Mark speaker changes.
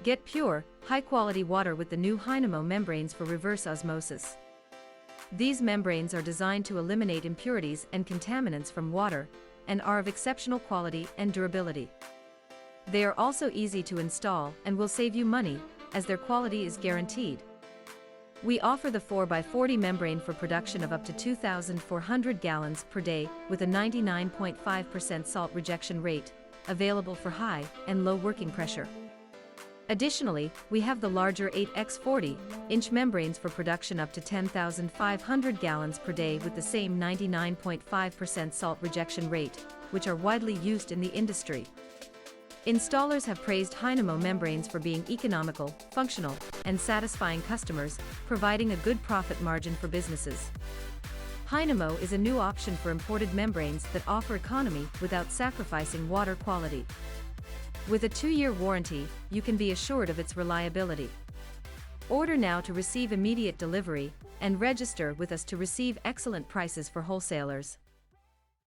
Speaker 1: Get pure, high-quality water with the new Hynamo membranes for reverse osmosis. These membranes are designed to eliminate impurities and contaminants from water, and are of exceptional quality and durability. They are also easy to install and will save you money, as their quality is guaranteed. We offer the 4x40 membrane for production of up to 2,400 gallons per day with a 99.5% salt rejection rate, available for high and low working pressure. Additionally, we have the larger 8x40-inch membranes for production up to 10,500 gallons per day with the same 99.5% salt rejection rate, which are widely used in the industry. Installers have praised Hynamo membranes for being economical, functional, and satisfying customers, providing a good profit margin for businesses. Hynamo is a new option for imported membranes that offer economy without sacrificing water quality. With a 2-year warranty, you can be assured of its reliability. Order now to receive immediate delivery, and register with us to receive excellent prices for wholesalers.